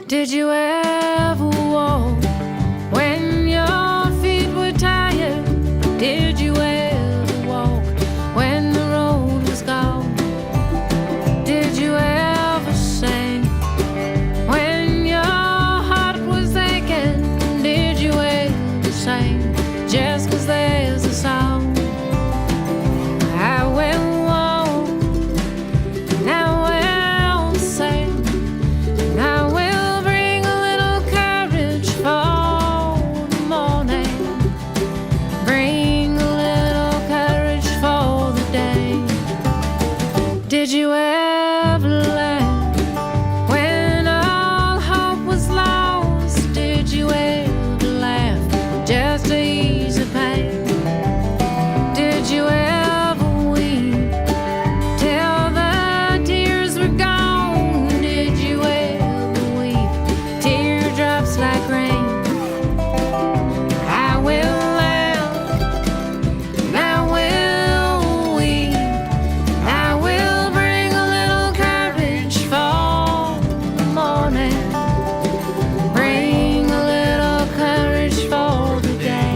Did you ever walk when your feet were tired? Did you ever walk when the road was gone? Did you ever sing when your heart was aching? Did you ever sing just 'cause there's a song? I will walk, and I will sing, and I will bring a little courage for the morning, bring a little courage for the day. Did you ever laugh when all hope was lost? Did you ever laugh just to ease the pain? Did you ever weep till the tears were gone? Did you ever weep teardrops like rain? I will laugh, and I will weep, I will bring a little courage for the morning, bring a little courage for the day.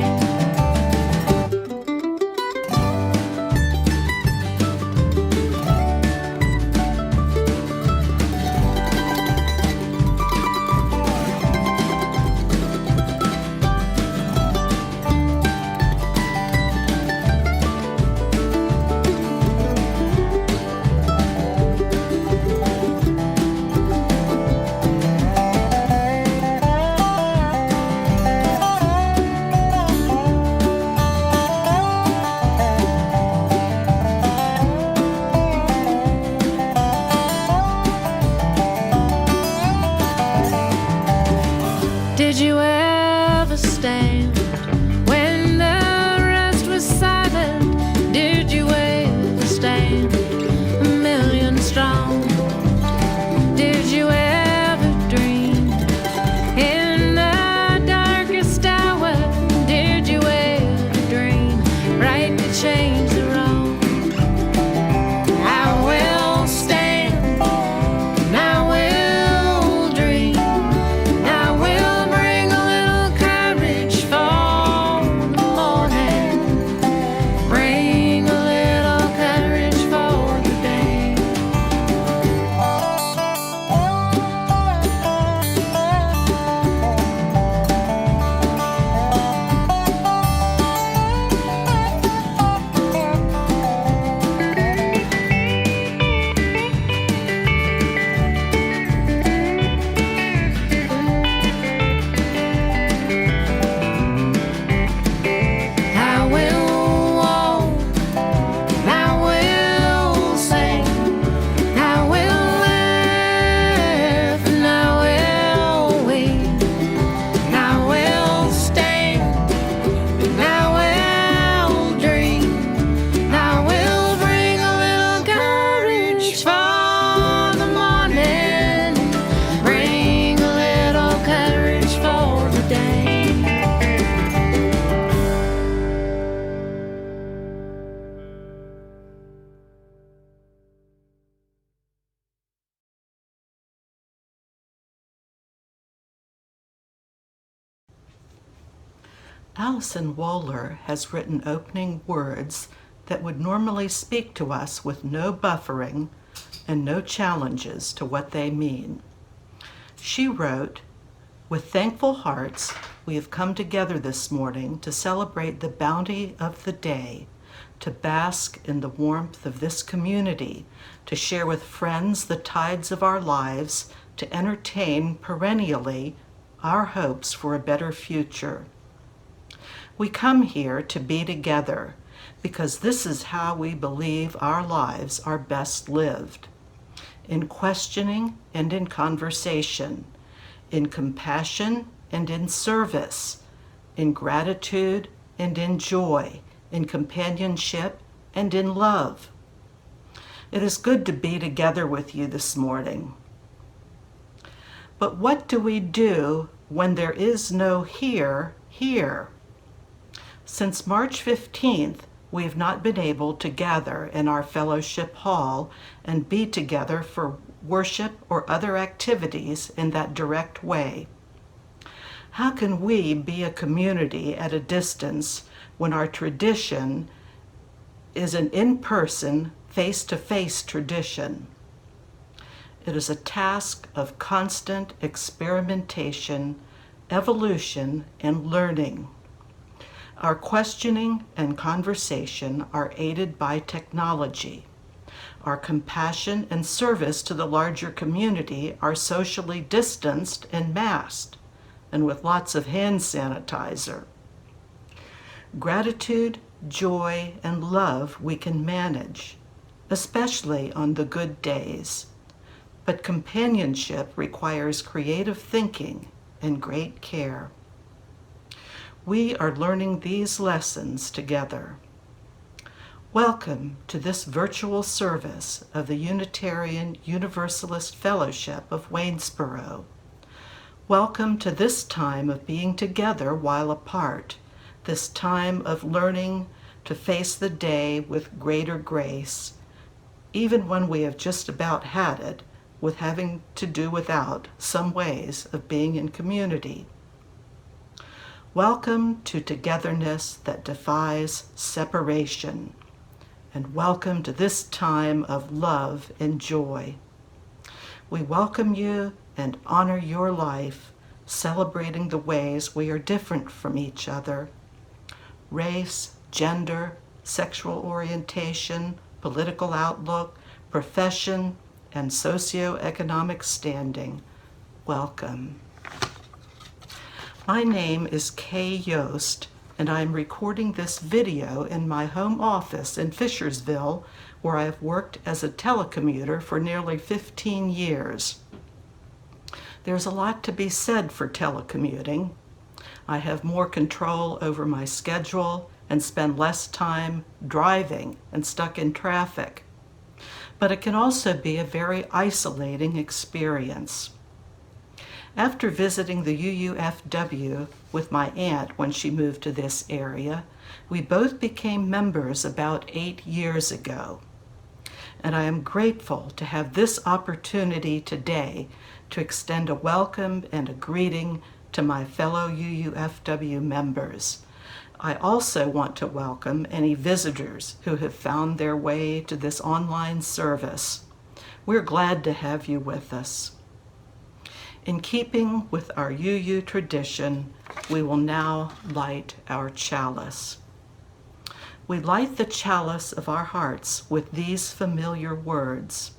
Did you ever stand when the rest was silent? Did you ever stand a million strong? Did you ever dream in the darkest hour? Did you ever dream right to change the wrong? I will stand, and I will dream, and I will bring a little courage for the morning, bring a little courage for the day. I will walk, and I will sing, and I will laugh, and I will weep, and I will stand, and I will dream, and I will bring a little courage for the morning, bring a little courage for the day. Alison Waller has written opening words that would normally speak to us with no buffering and no challenges to what they mean. She wrote, "With thankful hearts, we have come together this morning to celebrate the bounty of the day, to bask in the warmth of this community, to share with friends the tides of our lives, to entertain perennially our hopes for a better future. We come here to be together because this is how we believe our lives are best lived. In questioning and in conversation, in compassion and in service, in gratitude and in joy, in companionship and in love. It is good to be together with you this morning. But what do we do when there is no here? Since March 15th, we have not been able to gather in our fellowship hall and be together for worship, or other activities in that direct way? How can we be a community at a distance when our tradition is an in-person, face-to-face tradition? It is a task of constant experimentation, evolution, and learning. Our questioning and conversation are aided by technology. Our compassion and service to the larger community are socially distanced and masked, and with lots of hand sanitizer. Gratitude, joy, and love we can manage, especially on the good days. But companionship requires creative thinking and great care. We are learning these lessons together. Welcome to this virtual service of the Unitarian Universalist Fellowship of Waynesboro. Welcome to this time of being together while apart, this time of learning to face the day with greater grace, even when we have just about had it with having to do without some ways of being in community. Welcome to togetherness that defies separation, and welcome to this time of love and joy. We welcome you and honor your life, celebrating the ways we are different from each other. Race, gender, sexual orientation, political outlook, profession, and socioeconomic standing. Welcome. My name is Kay Yost, and I am recording this video in my home office in Fishersville, where I have worked as a telecommuter for nearly 15 years. There's a lot to be said for telecommuting. I have more control over my schedule and spend less time driving and stuck in traffic. But it can also be a very isolating experience. After visiting the UUFW with my aunt when she moved to this area, we both became members about 8 years ago. And I am grateful to have this opportunity today to extend a welcome and a greeting to my fellow UUFW members. I also want to welcome any visitors who have found their way to this online service. We're glad to have you with us. In keeping with our UU tradition, we will now light our chalice. We light the chalice of our hearts with these familiar words.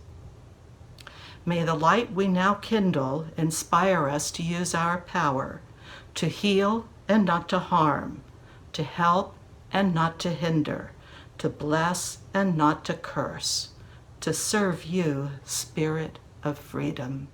May the light we now kindle inspire us to use our power, to heal and not to harm, to help and not to hinder, to bless and not to curse, to serve you, Spirit of freedom.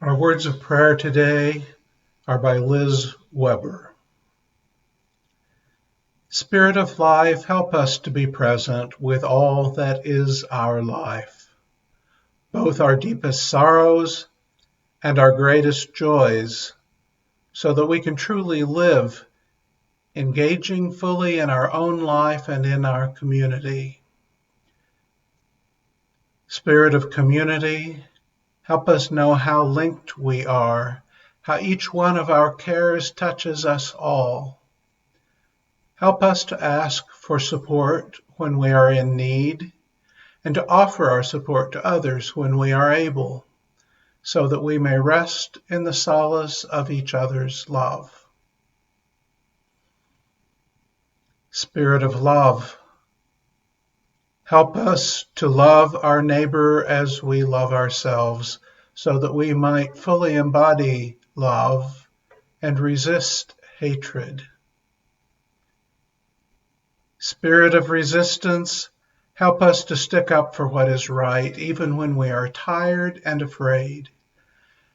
Our words of prayer today are by Liz Weber. Spirit of life, help us to be present with all that is our life, both our deepest sorrows and our greatest joys, so that we can truly live, engaging fully in our own life and in our community. Spirit of community, help us know how linked we are, how each one of our cares touches us all. Help us to ask for support when we are in need, and to offer our support to others when we are able, so that we may rest in the solace of each other's love. Spirit of love, help us to love our neighbor as we love ourselves, so that we might fully embody love and resist hatred. Spirit of resistance, help us to stick up for what is right, even when we are tired and afraid.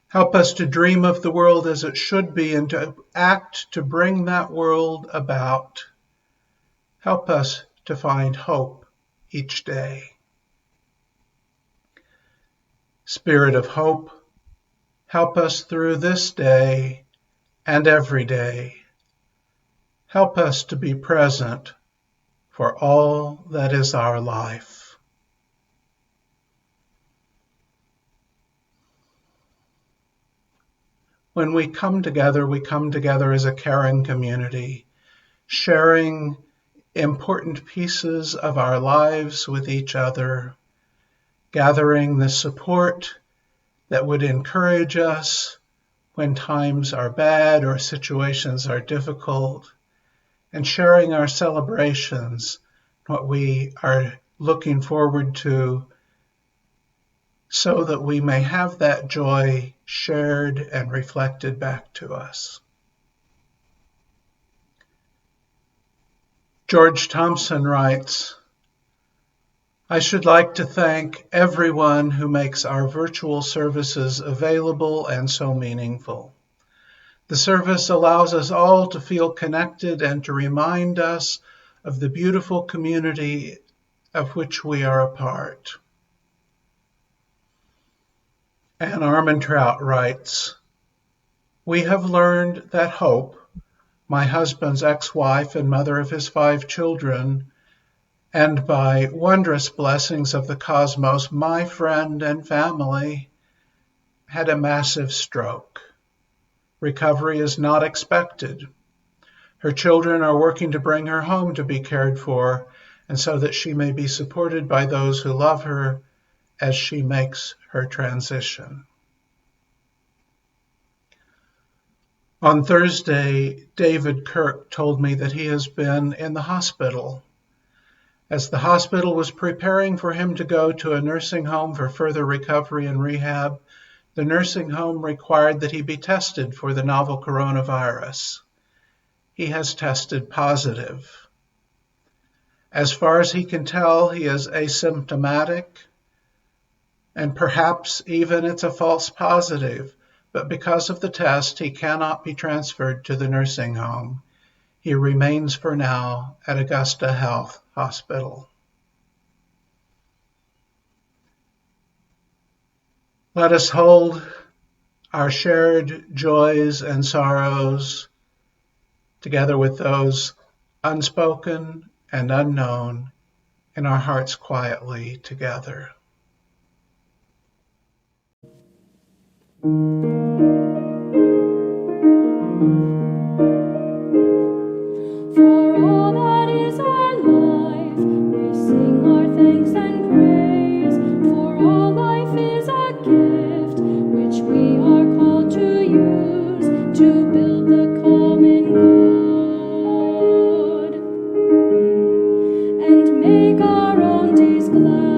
Help us to dream of the world as it should be and to act to bring that world about. Help us to find hope each day. Spirit of hope, help us through this day and every day. Help us to be present for all that is our life. When we come together as a caring community, sharing important pieces of our lives with each other, gathering the support that would encourage us when times are bad or situations are difficult, and sharing our celebrations, what we are looking forward to, so that we may have that joy shared and reflected back to us. George Thompson writes, I should like to thank everyone who makes our virtual services available and so meaningful. The service allows us all to feel connected and to remind us of the beautiful community of which we are a part. Anne Armentrout writes, we have learned that Hope, my husband's ex-wife and mother of his 5 children, and by wondrous blessings of the cosmos, my friend and family, had a massive stroke. Recovery is not expected. Her children are working to bring her home to be cared for, and so that she may be supported by those who love her as she makes her transition. On Thursday, David Kirk told me that he has been in the hospital. As the hospital was preparing for him to go to a nursing home for further recovery and rehab, the nursing home required that he be tested for the novel coronavirus. He has tested positive. As far as he can tell, he is asymptomatic, and perhaps even it's a false positive, but because of the test, he cannot be transferred to the nursing home. He remains for now at Augusta Health Hospital. Let us hold our shared joys and sorrows together with those unspoken and unknown in our hearts quietly together. For all that is our life, we sing our thanks and praise. For all life is a gift which we are called to use to build the common good and make our own days glad.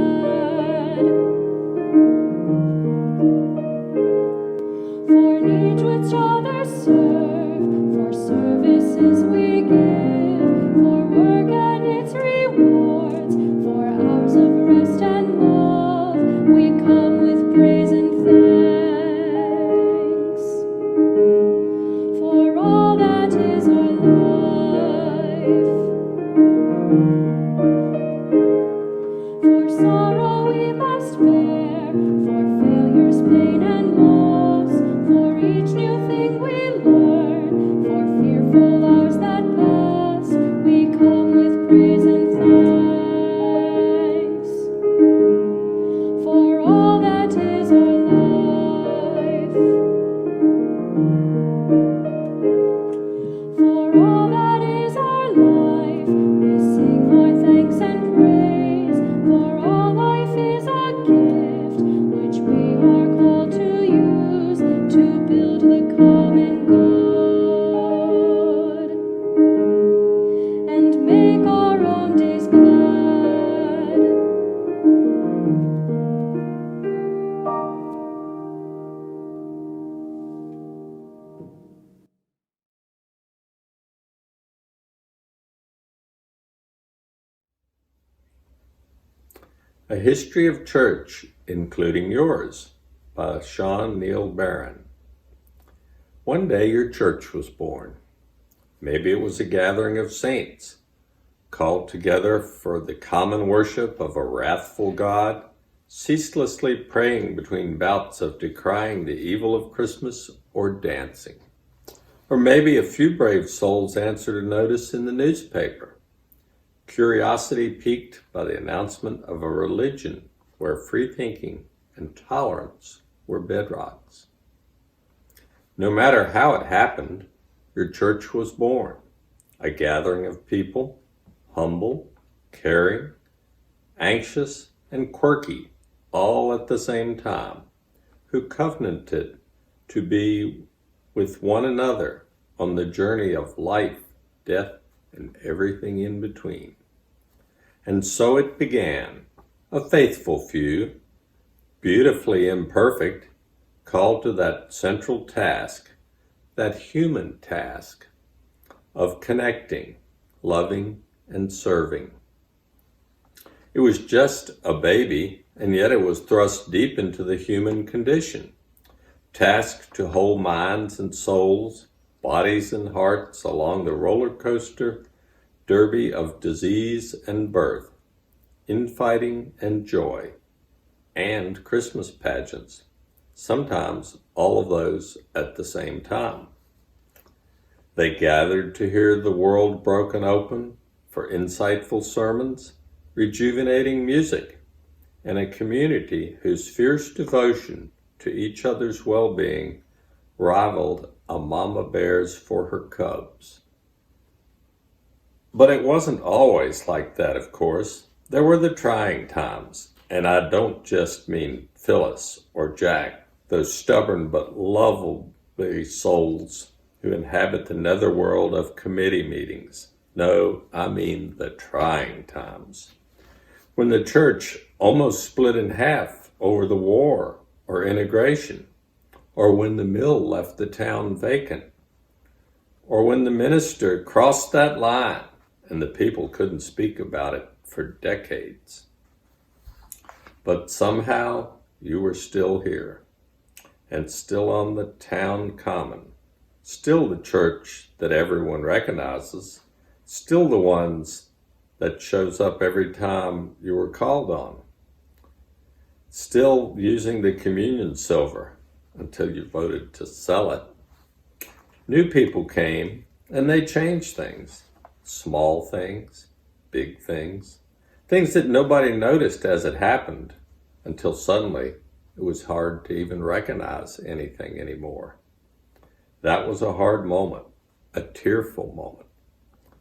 A History of Church, Including Yours, by Sean Neil Barron. One day your church was born. Maybe it was a gathering of saints, called together for the common worship of a wrathful God, ceaselessly praying between bouts of decrying the evil of Christmas or dancing. Or maybe a few brave souls answered a notice in the newspaper, curiosity piqued by the announcement of a religion where free thinking and tolerance were bedrocks. No matter how it happened, your church was born, a gathering of people, humble, caring, anxious, and quirky, all at the same time, who covenanted to be with one another on the journey of life, death, and everything in between. And so it began, a faithful few, beautifully imperfect, called to that central task, that human task of connecting, loving, and serving. It was just a baby, and yet it was thrust deep into the human condition, tasked to hold minds and souls, bodies and hearts along the roller coaster derby of disease and birth, infighting and joy, and Christmas pageants, sometimes all of those at the same time. They gathered to hear the world broken open for insightful sermons, rejuvenating music, and a community whose fierce devotion to each other's well-being rivaled a mama bear's for her cubs. But it wasn't always like that, of course. There were the trying times, and I don't just mean Phyllis or Jack, those stubborn but lovely souls who inhabit the netherworld of committee meetings. No, I mean the trying times. When the church almost split in half over the war or integration, or when the mill left the town vacant, or when the minister crossed that line and the people couldn't speak about it for decades. But somehow you were still here, and still on the town common, still the church that everyone recognizes, still the ones that shows up every time you were called on, still using the communion silver until you voted to sell it. New people came and they changed things, small things, big things, things that nobody noticed as it happened until suddenly it was hard to even recognize anything anymore. That was a hard moment, a tearful moment,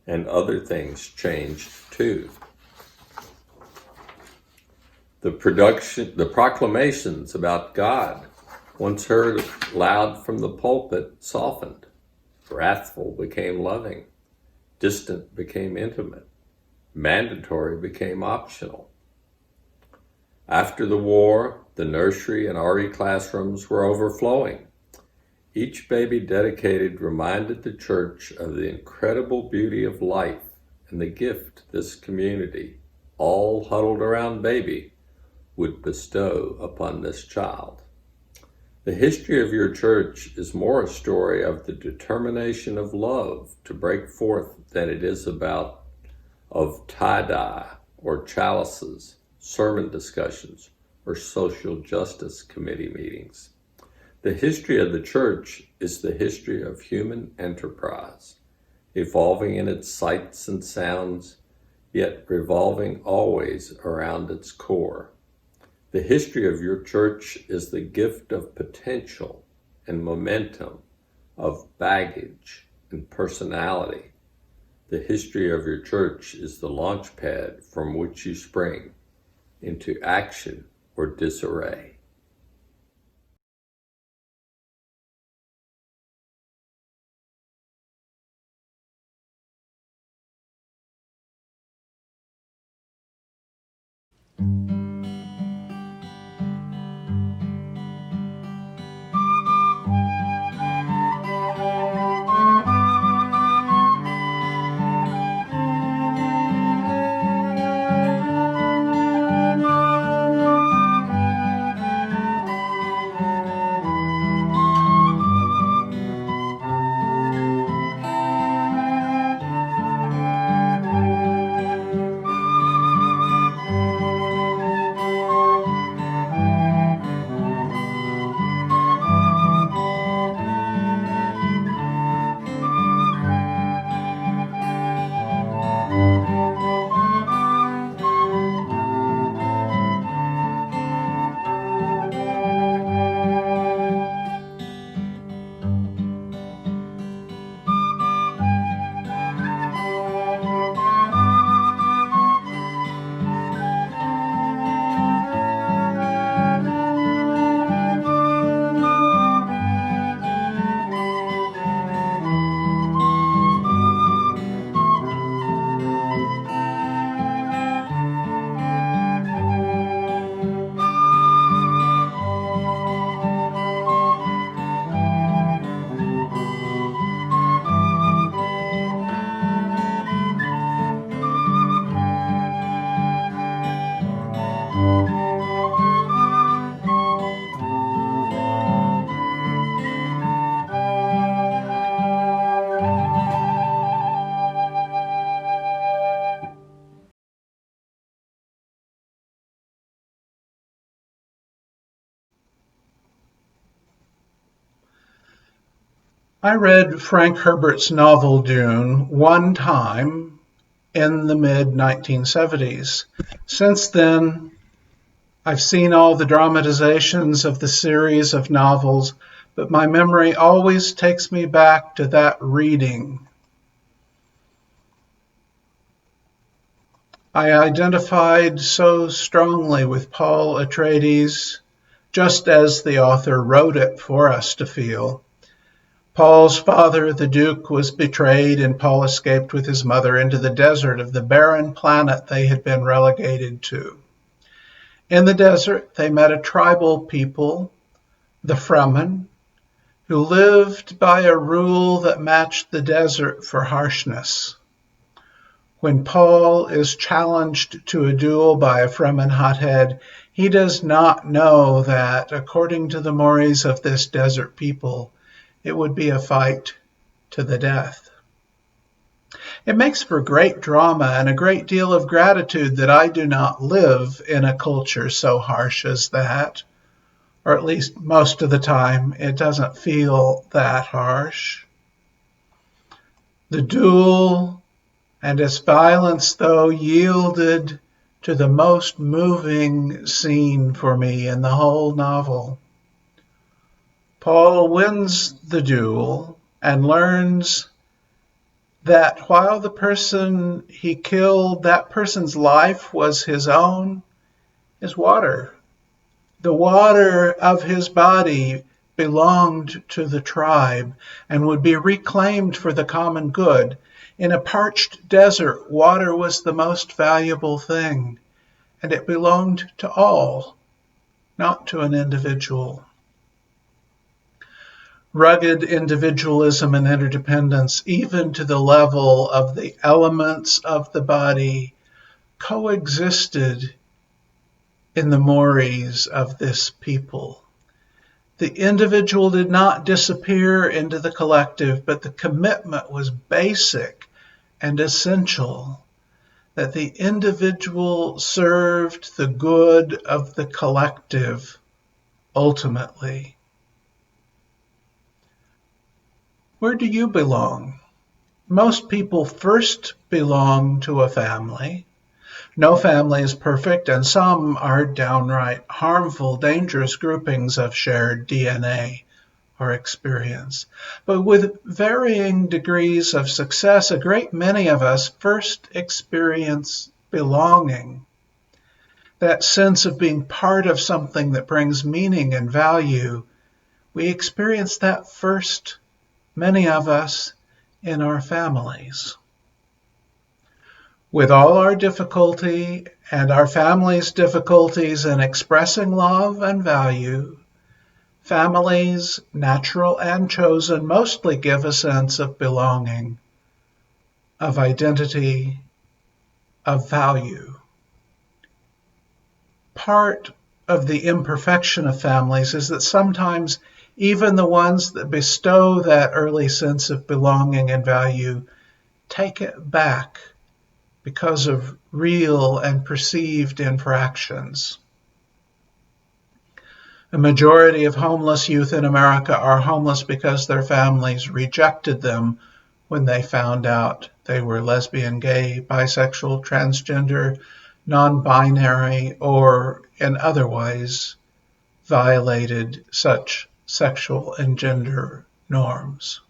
and other things changed too. The proclamations about God, once heard loud from the pulpit, softened. Wrathful became loving. Distant became intimate. Mandatory became optional. After the war, the nursery and RE classrooms were overflowing. Each baby dedicated reminded the church of the incredible beauty of life and the gift this community, all huddled around baby, would bestow upon this child. The history of your church is more a story of the determination of love to break forth than it is about of tie-dye or chalices, sermon discussions, or social justice committee meetings. The history of the church is the history of human enterprise, evolving in its sights and sounds, yet revolving always around its core. The history of your church is the gift of potential and momentum, of baggage and personality. The history of your church is the launch pad from which you spring into action or disarray. I read Frank Herbert's novel Dune one time in the mid-1970s. Since then, I've seen all the dramatizations of the series of novels, but my memory always takes me back to that reading. I identified so strongly with Paul Atreides, just as the author wrote it for us to feel. Paul's father, the Duke, was betrayed, and Paul escaped with his mother into the desert of the barren planet they had been relegated to. In the desert, they met a tribal people, the Fremen, who lived by a rule that matched the desert for harshness. When Paul is challenged to a duel by a Fremen hothead, he does not know that, according to the mores of this desert people, it would be a fight to the death. It makes for great drama and a great deal of gratitude that I do not live in a culture so harsh as that, or at least most of the time it doesn't feel that harsh. The duel and its violence, though, yielded to the most moving scene for me in the whole novel. Paul wins the duel and learns that while the person he killed, that person's life was his own, his water. The water of his body belonged to the tribe and would be reclaimed for the common good. In a parched desert, water was the most valuable thing, and it belonged to all, not to an individual. Rugged individualism and interdependence, even to the level of the elements of the body, coexisted in the mores of this people. The individual did not disappear into the collective, but the commitment was basic and essential, that the individual served the good of the collective ultimately. Where do you belong? Most people first belong to a family. No family is perfect, and some are downright harmful, dangerous groupings of shared DNA or experience. But with varying degrees of success, a great many of us first experience belonging, that sense of being part of something that brings meaning and value. We experience that first, many of us, in our families. With all our difficulty and our families' difficulties in expressing love and value, families, natural and chosen, mostly give a sense of belonging, of identity, of value. Part of the imperfection of families is that sometimes even the ones that bestow that early sense of belonging and value take it back because of real and perceived infractions. A majority of homeless youth in America are homeless because their families rejected them when they found out they were lesbian, gay, bisexual, transgender, non-binary, or in other ways violated such sexual and gender norms.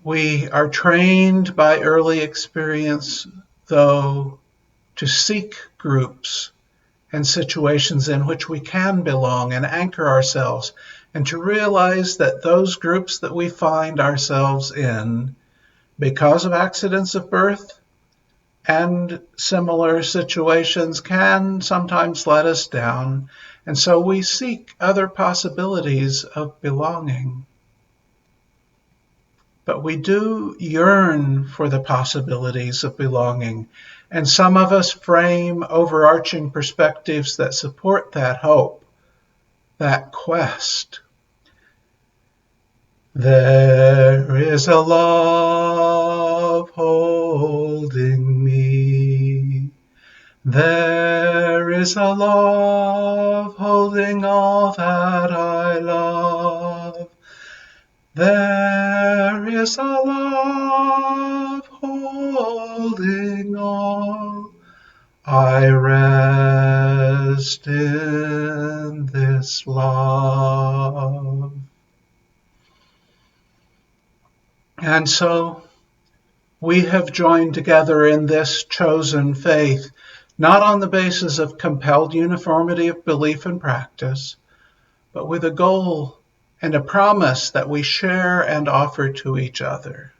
We are trained by early experience, though, to seek groups and situations in which we can belong and anchor ourselves, and to realize that those groups that we find ourselves in, because of accidents of birth and similar situations, can sometimes let us down, and so we seek other possibilities of belonging. But we do yearn for the possibilities of belonging, and some of us frame overarching perspectives that support that hope, that quest. There is a love holding me. There There is a love holding all that I love. There is a love holding all. I rest in this love. And so we have joined together in this chosen faith, not on the basis of compelled uniformity of belief and practice, but with a goal and a promise that we share and offer to each other.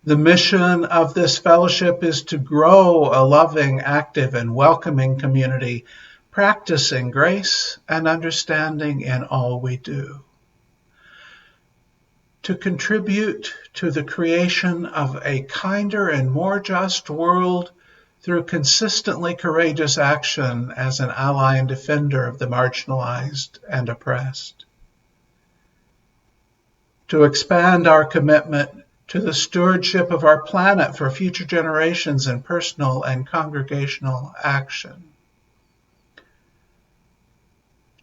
The mission of this fellowship is to grow a loving, active, and welcoming community, practicing grace and understanding in all we do. To contribute to the creation of a kinder and more just world through consistently courageous action as an ally and defender of the marginalized and oppressed. To expand our commitment to the stewardship of our planet for future generations in personal and congregational action.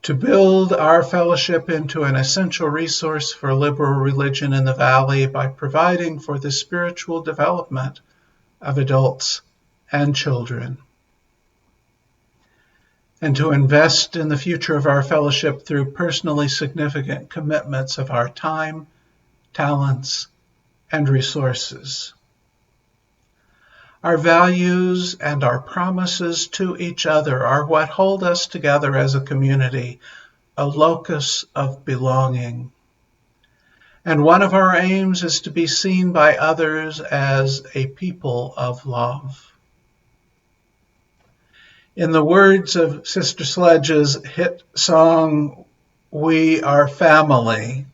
To build our fellowship into an essential resource for liberal religion in the Valley by providing for the spiritual development of adults and children. And to invest in the future of our fellowship through personally significant commitments of our time, talents, and resources. Our values and our promises to each other are what hold us together as a community, a locus of belonging. And one of our aims is to be seen by others as a people of love. In the words of Sister Sledge's hit song, "We Are Family,"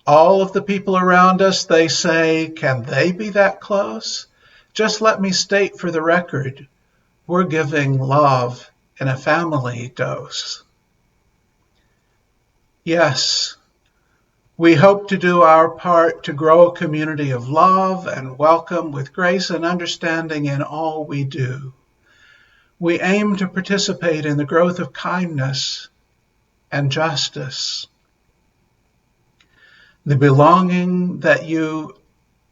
all of the people around us, they say, can they be that close? Just let me state for the record, we're giving love in a family dose. Yes, we hope to do our part to grow a community of love and welcome with grace and understanding in all we do. We aim to participate in the growth of kindness and justice. The belonging that you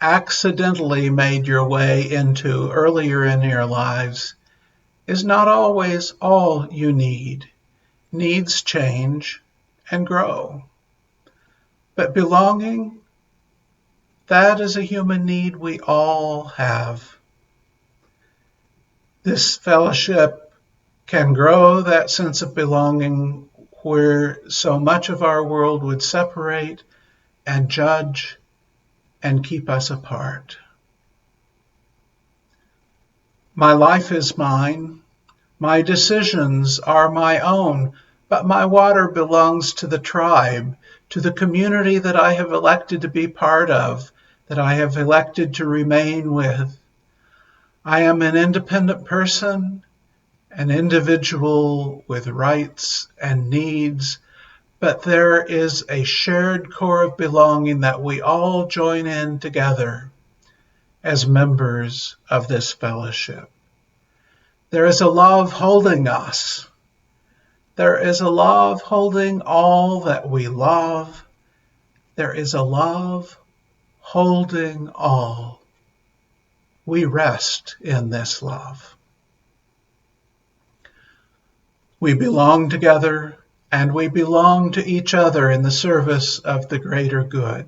accidentally made your way into earlier in your lives is not always all you need. Needs change and grow. But belonging, that is a human need we all have. This fellowship can grow that sense of belonging where so much of our world would separate and judge and keep us apart. My life is mine. My decisions are my own, but my water belongs to the tribe, to the community that I have elected to be part of, that I have elected to remain with. I am an independent person, an individual with rights and needs, but there is a shared core of belonging that we all join in together as members of this fellowship. There is a love holding us. There is a love holding all that we love. There is a love holding all. We rest in this love. We belong together, and we belong to each other in the service of the greater good.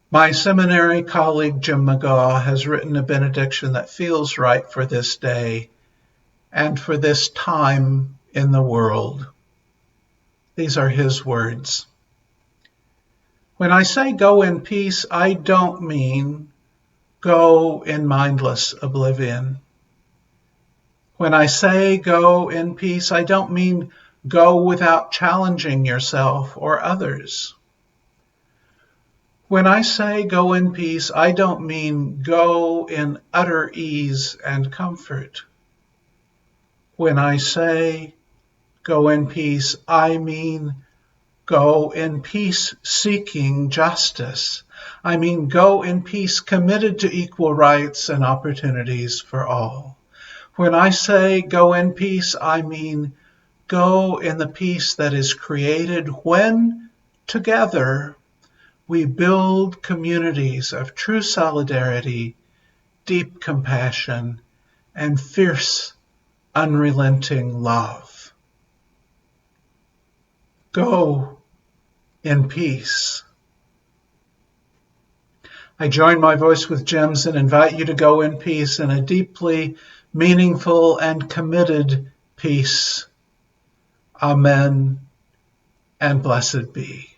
My seminary colleague Jim McGaw has written a benediction that feels right for this day and for this time in the world. These are his words. When I say go in peace, I don't mean go in mindless oblivion. When I say go in peace, I don't mean go without challenging yourself or others. When I say go in peace, I don't mean go in utter ease and comfort. When I say go in peace, I mean go in peace seeking justice. I mean, go in peace committed to equal rights and opportunities for all. When I say go in peace, I mean go in the peace that is created when, together, we build communities of true solidarity, deep compassion, and fierce, unrelenting love. Go in peace. I join my voice with Jim's and invite you to go in peace, in a deeply meaningful and committed peace. Amen and blessed be.